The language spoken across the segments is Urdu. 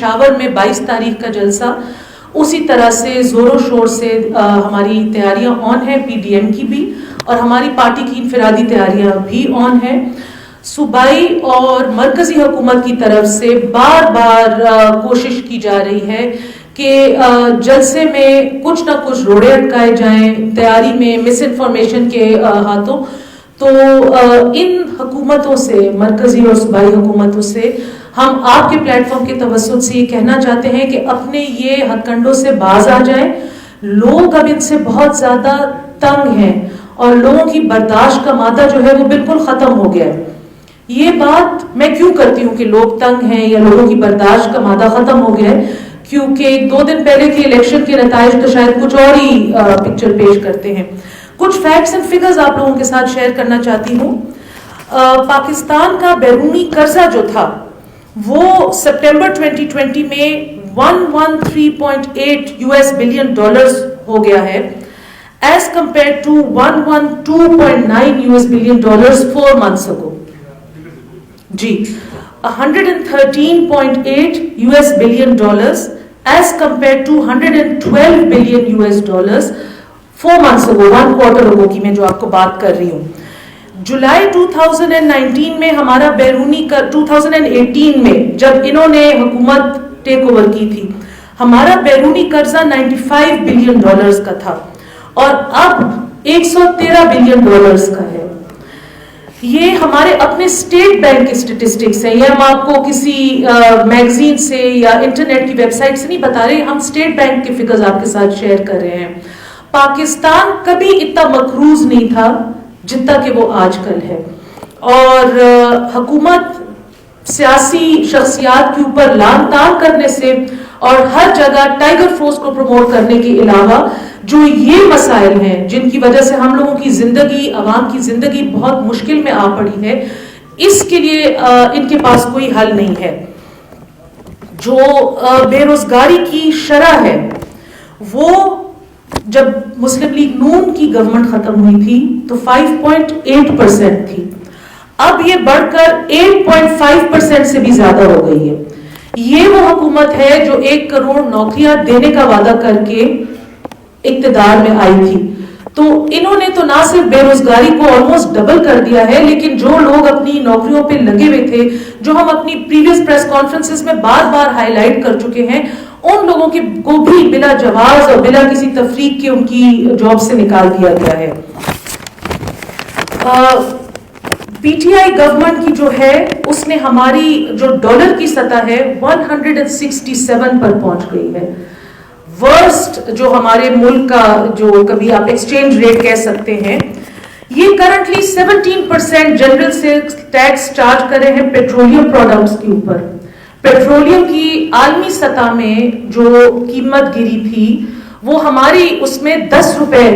پشاور میں 22 تاریخ کا جلسہ، اسی طرح سے زور و شور سے ہماری تیاریاں آن ہیں، پی ڈی ایم کی بھی، اور ہماری پارٹی کی انفرادی تیاریاں بھی آن ہیں۔ صوبائی اور مرکزی حکومت کی طرف سے بار بار کوشش کی جا رہی ہے کہ جلسے میں کچھ نہ کچھ روڑے اٹکائے جائیں تیاری میں مس انفارمیشن کے ہاتھوں۔ تو ان حکومتوں سے، مرکزی اور صوبائی حکومتوں سے، ہم آپ کے پلیٹ فارم کے توسط سے یہ کہنا چاہتے ہیں کہ اپنے یہ ہتھ کنڈوں سے باز آ جائیں۔ لوگ اب ان سے بہت زیادہ تنگ ہیں اور لوگوں کی برداشت کا مادہ جو ہے وہ بالکل ختم ہو گیا ہے۔ یہ بات میں کیوں کرتی ہوں کہ لوگ تنگ ہیں یا لوگوں کی برداشت کا مادہ ختم ہو گیا ہے، کیونکہ 2 دن پہلے کے الیکشن کے نتائج تو شاید کچھ اور ہی پکچر پیش کرتے ہیں۔ کچھ فیکٹس اینڈ فگرز آپ لوگوں کے ساتھ شیئر کرنا چاہتی ہوں۔ پاکستان کا بیرونی قرضہ جو تھا وہ سپٹمبر 2020 میں 113.8 US بلین ڈالرز ہو گیا ہے، as compare to 112.9 US billion dollars 4 months ago۔ جی 113.8 US billion dollars as compare to 112 billion US dollars 4 months ago، 1 quarter ago کی میں جو آپ کو بات کر رہی ہوں۔ جولائی 2019 میں ہمارا بیرونی 2018 میں جب انہوں نے حکومت ٹیک اوور کی تھی، ہمارا بیرونی قرضہ 95 بلین ڈالرز کا تھا اور اب 113 بلین ڈالرز کا ہے۔ یہ ہمارے اپنے اسٹیٹ بینک کے اسٹیٹسٹکس ہیں، یہ ہم آپ کو کسی میگزین سے یا انٹرنیٹ کی ویب سائٹ سے نہیں بتا رہے، ہم اسٹیٹ بینک کے فگرز آپ کے ساتھ شیئر کر رہے ہیں۔ پاکستان کبھی اتنا مقروض نہیں تھا جتنا کہ وہ آج کل ہے، اور حکومت سیاسی شخصیات کے اوپر لان تان کرنے سے اور ہر جگہ ٹائیگر فورس کو پروموٹ کرنے کے علاوہ جو یہ مسائل ہیں جن کی وجہ سے ہم لوگوں کی زندگی، عوام کی زندگی بہت مشکل میں آ پڑی ہے، اس کے لیے ان کے پاس کوئی حل نہیں ہے۔ جو بے روزگاری کی شرح ہے وہ جب مسلم لیگ نون کی گورنمنٹ ختم ہوئی تھی تو 5.8% تھی، اب یہ بڑھ کر 8.5% سے بھی زیادہ ہو گئی ہے۔ یہ وہ حکومت ہے جو 1 کروڑ نوکریاں دینے کا وعدہ کر کے اقتدار میں آئی تھی، تو انہوں نے تو نہ صرف بے روزگاری کو آلموسٹ ڈبل کر دیا ہے، لیکن جو لوگ اپنی نوکریوں پہ لگے ہوئے تھے، جو ہم اپنی پریویس پریس کانفرنسز میں بار بار ہائی لائٹ کر چکے ہیں، ان لوگوں کو بھی بلا جواز اور بلا کسی تفریق کے ان کی جاب سے نکال دیا گیا ہے۔ پی ٹی آئی گورنمنٹ کی جو ہے اس نے ہماری جو ڈالر کی سطح ہے 167 پر پہنچ گئی ہے، ورسٹ جو ہمارے ملک کا جو کبھی آپ ایکسچینج ریٹ کہہ سکتے ہیں۔ یہ currently 17% general sales tax charge کر رہے ہیں پیٹرولیم پروڈکٹس کے اوپر۔ پیٹرولیم کی عالمی سطح میں جو قیمت گری تھی وہ ہماری اس میں 10 روپے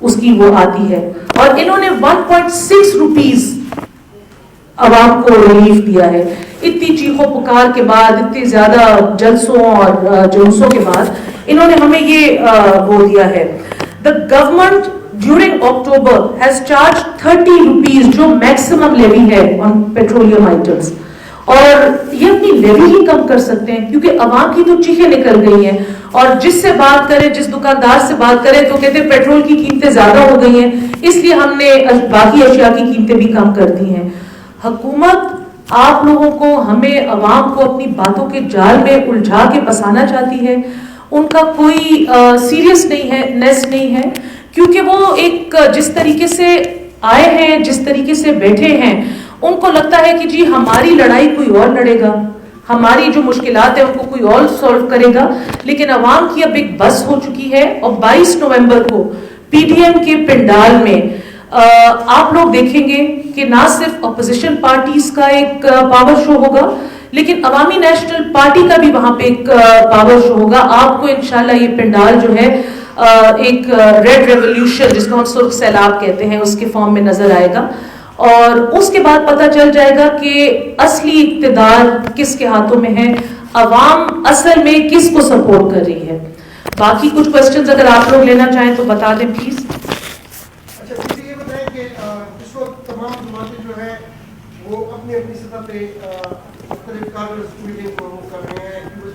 اس کی وہ آتی ہے، اور انہوں نے 1.6 روپیز عوام کو ریلیف دیا ہے۔ اتنی چیخوں پکار کے بعد، اتنی زیادہ جلسوں اور جلوسوں کے بعد انہوں نے ہمیں یہ وہ دیا ہے۔ The government during October has charged 30 rupees جو میکسیمم لیوی ہے on petroleum items، اور یہ اپنی لیوی ہی کم کر سکتے ہیں کیونکہ عوام کی تو چیخیں نکل گئی ہیں، اور جس سے بات کریں، جس دکاندار سے بات کریں تو کہتے ہیں پیٹرول کی قیمتیں زیادہ ہو گئی ہیں، اس لیے ہم نے باقی اشیاء کی قیمتیں بھی کم کر دی ہیں۔ حکومت آپ لوگوں کو، ہمیں عوام کو اپنی باتوں کے جال میں الجھا کے پھنسانا چاہتی ہے، ان کا کوئی سیریس نہیں ہے، نیس نہیں ہے، کیونکہ وہ ایک جس طریقے سے آئے ہیں، جس طریقے سے بیٹھے ہیں، ان کو لگتا ہے کہ جی ہماری لڑائی کوئی اور لڑے گا، ہماری جو مشکلات ہیں ان کو کوئی اور سولو کرے گا، لیکن عوام کی اب ایک بس ہو چکی ہے۔ اور 22 نومبر کو پی ڈی ایم کے پنڈال میں آپ لوگ دیکھیں گے کہ نہ صرف اپوزیشن پارٹیز کا ایک پاور شو ہوگا، لیکن عوامی نیشنل پارٹی کا بھی وہاں پہ ایک پاور شو ہوگا۔ آپ کو انشاءاللہ یہ پنڈال جو ہے ایک ریڈ ریولوشن جس کو ہم سرخ سیلاب کہتے ہیں اس کے فارم میں نظر آئے گا، اور اس کے بعد پتہ چل جائے گا کہ اصلی اقتدار کس کے ہاتھوں میں ہے، عوام اصل میں کس کو سپورٹ کر رہی ہے۔ باقی کچھ کوسچنز اگر آپ لوگ لینا چاہیں تو بتا دیں پلیز۔ اچھا مجھے یہ بتائیں کہ اس وقت تمام جماعتیں جو ہیں وہ اپنی اپنی سطح پہ مختلف کانگریس میٹنگ کو کر رہے ہیں، پیپلز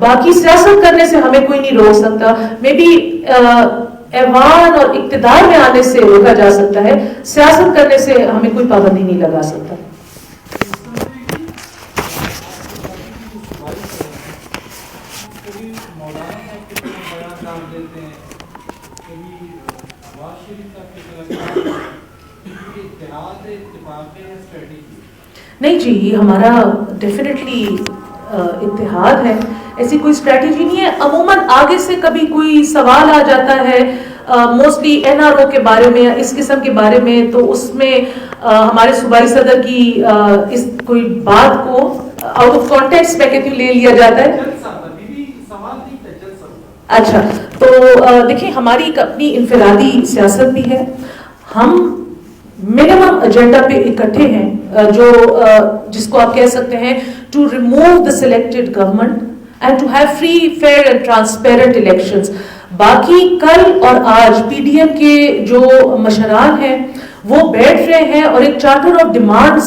باقی سیاست کرنے سے ہمیں کوئی نہیں روک سکتا. مے بی ایوان اور اقتدار میں آنے سے روکا جا سکتا ہے, سیاست کرنے سے ہمیں کوئی پابندی نہیں لگا سکتا. نہیں جی, یہ ہمارا ڈیفینیٹلی اتحاد ہے, ایسی کوئی اسٹریٹجی نہیں ہے. عموماً آگے سے کبھی کوئی سوال آ جاتا ہے موسٹلی NRO کے بارے میں یا اس قسم کے بارے میں, تو اس میں ہمارے صوبائی صدر کی اس کوئی بات کو آؤٹ آف کانٹیکسٹ میں کہتی ہوں لے لیا جاتا ہے. اچھا, تو دیکھیں ہماری ایک اپنی انفرادی سیاست بھی ہے. ہم منیمم ایجنڈا پہ اکٹھے ہیں, جو جس کو آپ کہہ سکتے ہیں to remove the selected government and to have free fair and transparent elections. باقی کل اور آج PDM کے جو مشران ہیں وہ بیٹھ رہے ہیں اور ایک چارٹر آف ڈیمانڈز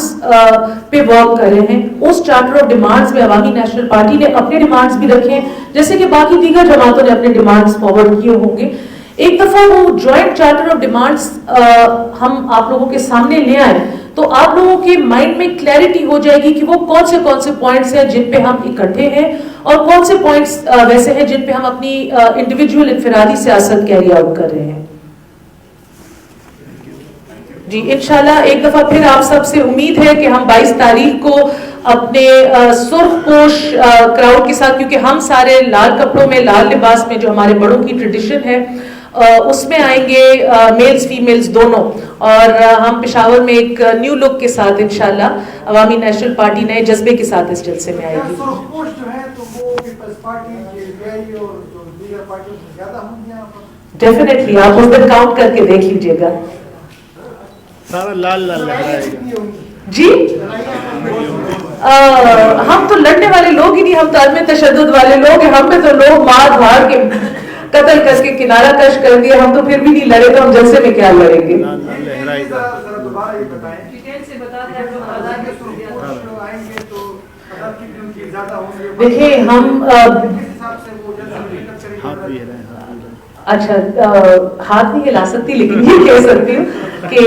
پہ ورک کر رہے ہیں. اس چارٹر آف ڈیمانڈز میں عوامی نیشنل پارٹی نے اپنے ڈیمانڈز بھی رکھے ہیں, جیسے کہ باقی دیگر جماعتوں نے اپنے ڈیمانڈز فارورڈ کیے ہوں گے. ایک دفعہ وہ جوائنٹ چارٹر آف ڈیمانڈز ہم آپ لوگوں کے سامنے لے آئیں تو آپ لوگوں کے مائنڈ میں کلیئرٹی ہو جائے گی کہ وہ کون سے پوائنٹس ہیں جن پہ ہم اکٹھے ہیں اور کون سے پوائنٹس ویسے ہیں جن پہ ہم اپنی انڈیویجول انفرادی سیاست کیری آؤٹ کر رہے ہیں. جی انشاءاللہ ایک دفعہ پھر آپ سب سے امید ہے کہ ہم 22 تاریخ کو اپنے سرخ پوش کراؤڈ کے ساتھ, کیونکہ ہم سارے لال کپڑوں میں لال لباس میں جو ہمارے بڑوں کی ٹریڈیشن ہے اس میں آئیں گے, میلز فیمیلز دونوں, اور ہم پشاور میں ایک نیو لک کے ساتھ انشاءاللہ عوامی نیشنل پارٹی نئے جذبے کے ساتھ اس جلسے میں آئے گی. ڈیفینیٹلی آپ اس دن کاؤنٹ کر کے دیکھ لیجیے گا. سارا لال لال لہرائے گا. جی ہم تو لڑنے والے لوگ ہی نہیں, ہم تو عدم تشدد والے لوگ ہیں. ہم پہ تو لوگ مار دھاڑ کے قتل کر کے کنارہ کش کر دیا, ہم تو پھر بھی نہیں لڑے, تو ہم جلسے میں کیا لڑیں گے. دیکھیں ہم اچھا ہاتھ نہیں ہلا سکتی, لیکن یہ کہہ سکتی ہوں کہ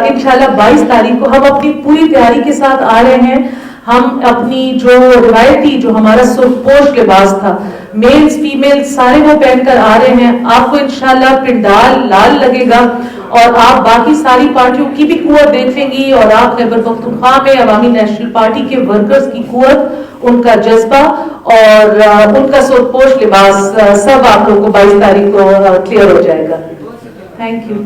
انشاءاللہ 22 تاریخ کو ہم اپنی پوری تیاری کے ساتھ آ رہے ہیں. ہم اپنی جو روایتی جو ہمارا سرخپوش لباس تھا, میلز فیمیل سارے وہ پہن کر آ رہے ہیں. آپ کو انشاءاللہ پنڈال لال لگے گا اور آپ باقی ساری پارٹیوں کی بھی قوت دیکھیں گی, اور آپ خیبر پختونخوا میں عوامی نیشنل پارٹی کے ورکرز کی قوت, ان کا جذبہ اور ان کا سرخپوش لباس سب آپ لوگوں کو 22 تاریخ کو کلیئر ہو جائے گا. Thank you.